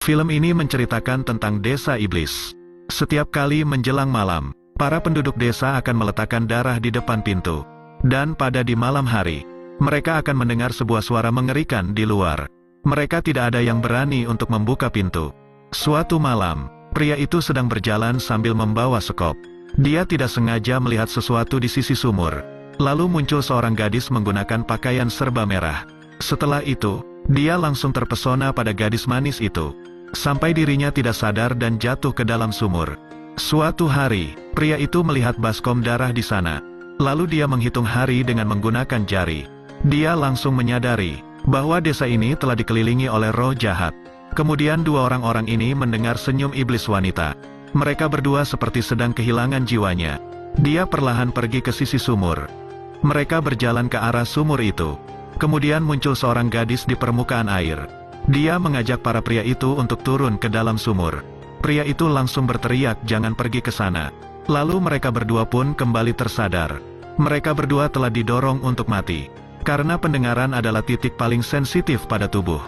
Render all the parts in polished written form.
Film ini menceritakan tentang desa iblis. Setiap kali menjelang malam, para penduduk desa akan meletakkan darah di depan pintu. Dan pada di malam hari, mereka akan mendengar sebuah suara mengerikan di luar. Mereka tidak ada yang berani untuk membuka pintu. Suatu malam, pria itu sedang berjalan sambil membawa sekop. Dia tidak sengaja melihat sesuatu di sisi sumur. Lalu muncul seorang gadis menggunakan pakaian serba merah. Setelah itu, dia langsung terpesona pada gadis manis itu. Sampai dirinya tidak sadar dan jatuh ke dalam sumur. Suatu hari, pria itu melihat baskom darah di sana. Lalu dia menghitung hari dengan menggunakan jari. Dia langsung menyadari bahwa desa ini telah dikelilingi oleh roh jahat. Kemudian dua orang-orang ini mendengar senyum iblis wanita. Mereka berdua seperti sedang kehilangan jiwanya. Dia perlahan pergi ke sisi sumur. Mereka berjalan ke arah sumur itu. Kemudian muncul seorang gadis di permukaan air. Dia mengajak para pria itu untuk turun ke dalam sumur. Pria itu langsung berteriak jangan pergi ke sana. Lalu mereka berdua pun kembali tersadar. Mereka berdua telah didorong untuk mati. Karena pendengaran adalah titik paling sensitif pada tubuh.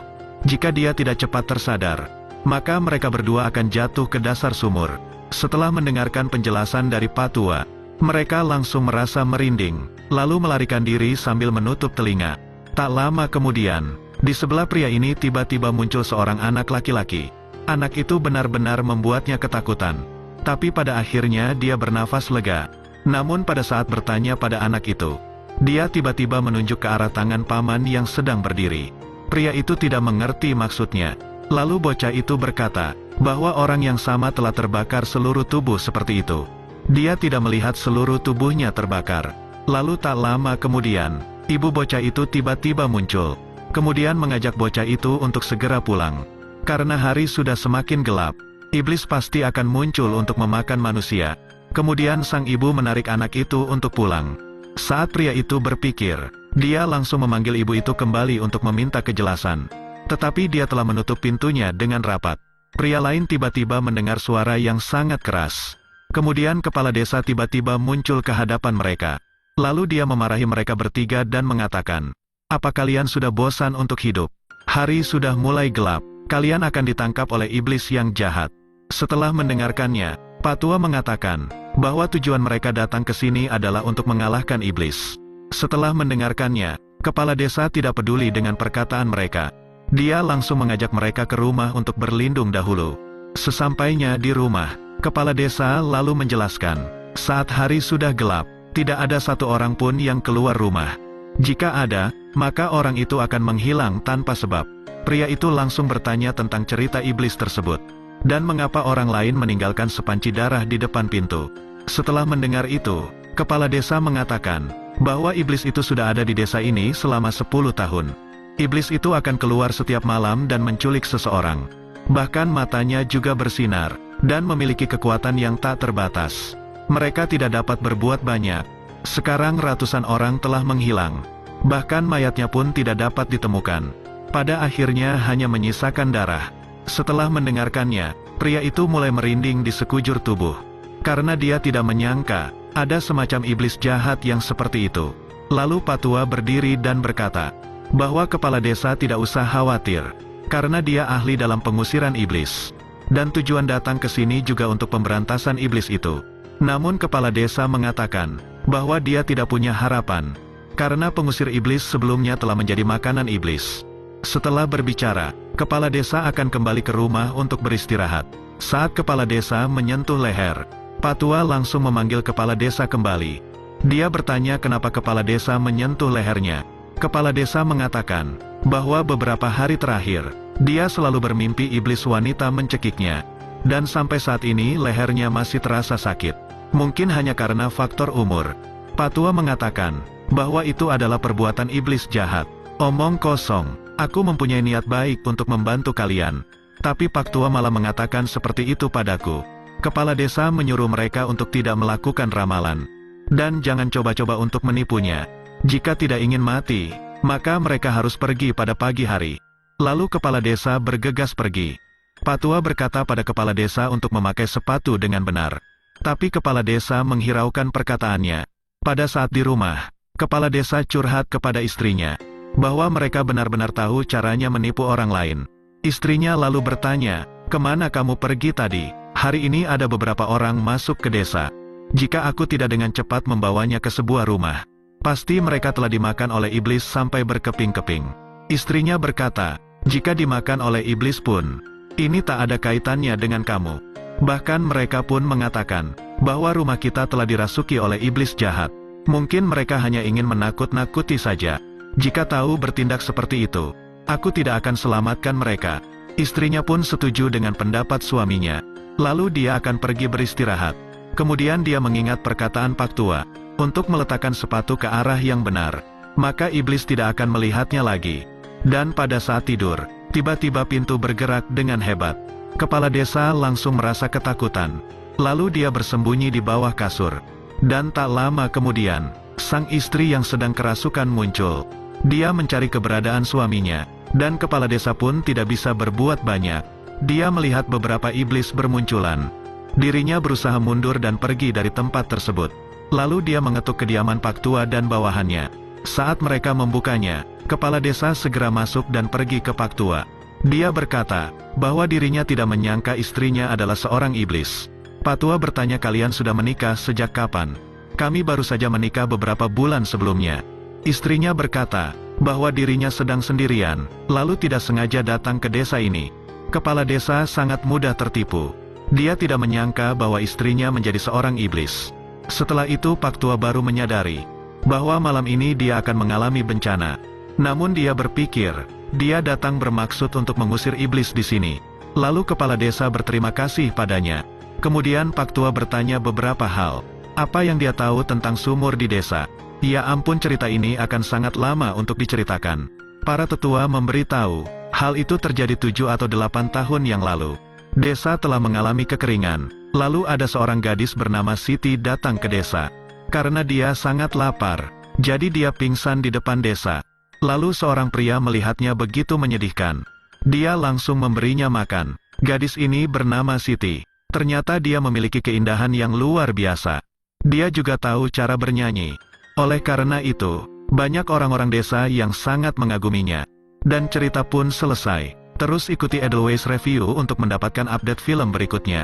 Jika dia tidak cepat tersadar, maka mereka berdua akan jatuh ke dasar sumur. Setelah mendengarkan penjelasan dari Patua, mereka langsung merasa merinding, lalu melarikan diri sambil menutup telinga. Tak lama kemudian, di sebelah pria ini tiba-tiba muncul seorang anak laki-laki. Anak itu benar-benar membuatnya ketakutan. Tapi pada akhirnya dia bernafas lega. Namun pada saat bertanya pada anak itu, dia tiba-tiba menunjuk ke arah tangan paman yang sedang berdiri. Pria itu tidak mengerti maksudnya. Lalu bocah itu berkata, bahwa orang yang sama telah terbakar seluruh tubuh seperti itu. Dia tidak melihat seluruh tubuhnya terbakar. Lalu tak lama kemudian, ibu bocah itu tiba-tiba muncul. Kemudian mengajak bocah itu untuk segera pulang. Karena hari sudah semakin gelap, iblis pasti akan muncul untuk memakan manusia. Kemudian sang ibu menarik anak itu untuk pulang. Saat pria itu berpikir, dia langsung memanggil ibu itu kembali untuk meminta kejelasan. Tetapi dia telah menutup pintunya dengan rapat. Pria lain tiba-tiba mendengar suara yang sangat keras. Kemudian kepala desa tiba-tiba muncul ke hadapan mereka. Lalu dia memarahi mereka bertiga dan mengatakan, apa kalian sudah bosan untuk hidup? Hari sudah mulai gelap, kalian akan ditangkap oleh iblis yang jahat. Setelah mendengarkannya, Patua mengatakan, bahwa tujuan mereka datang ke sini adalah untuk mengalahkan iblis. Setelah mendengarkannya, kepala desa tidak peduli dengan perkataan mereka. Dia langsung mengajak mereka ke rumah untuk berlindung dahulu. Sesampainya di rumah, kepala desa lalu menjelaskan, saat hari sudah gelap, tidak ada satu orang pun yang keluar rumah. Jika ada, maka orang itu akan menghilang tanpa sebab. Pria itu langsung bertanya tentang cerita iblis tersebut. Dan mengapa orang lain meninggalkan sepanci darah di depan pintu. Setelah mendengar itu, kepala desa mengatakan, bahwa iblis itu sudah ada di desa ini selama 10 tahun. Iblis itu akan keluar setiap malam dan menculik seseorang. Bahkan matanya juga bersinar, dan memiliki kekuatan yang tak terbatas. Mereka tidak dapat berbuat banyak. Sekarang ratusan orang telah menghilang. Bahkan mayatnya pun tidak dapat ditemukan. Pada akhirnya hanya menyisakan darah. Setelah mendengarkannya, pria itu mulai merinding di sekujur tubuh. Karena dia tidak menyangka, ada semacam iblis jahat yang seperti itu. Lalu Patua berdiri dan berkata, bahwa kepala desa tidak usah khawatir. Karena dia ahli dalam pengusiran iblis. Dan tujuan datang ke sini juga untuk pemberantasan iblis itu. Namun kepala desa mengatakan, bahwa dia tidak punya harapan. Karena pengusir iblis sebelumnya telah menjadi makanan iblis. Setelah berbicara, kepala desa akan kembali ke rumah untuk beristirahat. Saat kepala desa menyentuh leher, Patua langsung memanggil kepala desa kembali. Dia bertanya kenapa kepala desa menyentuh lehernya. Kepala desa mengatakan, bahwa beberapa hari terakhir, dia selalu bermimpi iblis wanita mencekiknya. Dan sampai saat ini lehernya masih terasa sakit. Mungkin hanya karena faktor umur. Patua mengatakan, bahwa itu adalah perbuatan iblis jahat. Omong kosong, aku mempunyai niat baik untuk membantu kalian. Tapi Patua malah mengatakan seperti itu padaku. Kepala desa menyuruh mereka untuk tidak melakukan ramalan. Dan jangan coba-coba untuk menipunya. Jika tidak ingin mati, maka mereka harus pergi pada pagi hari. Lalu kepala desa bergegas pergi. Patua berkata pada kepala desa untuk memakai sepatu dengan benar. Tapi kepala desa menghiraukan perkataannya. Pada saat di rumah, kepala desa curhat kepada istrinya, bahwa mereka benar-benar tahu caranya menipu orang lain. Istrinya lalu bertanya, "Kemana kamu pergi tadi? Hari ini ada beberapa orang masuk ke desa. Jika aku tidak dengan cepat membawanya ke sebuah rumah, pasti mereka telah dimakan oleh iblis sampai berkeping-keping." Istrinya berkata, "Jika dimakan oleh iblis pun, ini tak ada kaitannya dengan kamu. Bahkan mereka pun mengatakan bahwa rumah kita telah dirasuki oleh iblis jahat. Mungkin mereka hanya ingin menakut-nakuti saja. Jika tahu bertindak seperti itu, aku tidak akan selamatkan mereka." Istrinya pun setuju dengan pendapat suaminya. Lalu dia akan pergi beristirahat. Kemudian dia mengingat perkataan Pak Tua untuk meletakkan sepatu ke arah yang benar, maka iblis tidak akan melihatnya lagi. Dan pada saat tidur, tiba-tiba pintu bergerak dengan hebat. Kepala desa langsung merasa ketakutan. Lalu dia bersembunyi di bawah kasur. Dan tak lama kemudian, sang istri yang sedang kerasukan muncul. Dia mencari keberadaan suaminya, dan kepala desa pun tidak bisa berbuat banyak. Dia melihat beberapa iblis bermunculan. Dirinya berusaha mundur dan pergi dari tempat tersebut. Lalu dia mengetuk kediaman Pak Tua dan bawahannya. Saat mereka membukanya, kepala desa segera masuk dan pergi ke Pak Tua. Dia berkata bahwa dirinya tidak menyangka istrinya adalah seorang iblis. Pak Tua bertanya, "Kalian sudah menikah sejak kapan?" "Kami baru saja menikah beberapa bulan sebelumnya." Istrinya berkata bahwa dirinya sedang sendirian, lalu tidak sengaja datang ke desa ini. Kepala desa sangat mudah tertipu. Dia tidak menyangka bahwa istrinya menjadi seorang iblis. Setelah itu Pak Tua baru menyadari bahwa malam ini dia akan mengalami bencana. Namun dia berpikir, dia datang bermaksud untuk mengusir iblis di sini. Lalu kepala desa berterima kasih padanya. Kemudian Pak Tua bertanya beberapa hal. Apa yang dia tahu tentang sumur di desa? Ya ampun, cerita ini akan sangat lama untuk diceritakan. Para tetua memberitahu, hal itu terjadi 7 atau 8 tahun yang lalu. Desa telah mengalami kekeringan. Lalu ada seorang gadis bernama Siti datang ke desa. Karena dia sangat lapar, jadi dia pingsan di depan desa. Lalu seorang pria melihatnya begitu menyedihkan. Dia langsung memberinya makan. Gadis ini bernama Siti. Ternyata dia memiliki keindahan yang luar biasa. Dia juga tahu cara bernyanyi. Oleh karena itu, banyak orang-orang desa yang sangat mengaguminya. Dan cerita pun selesai. Terus ikuti Edelweiss Review untuk mendapatkan update film berikutnya.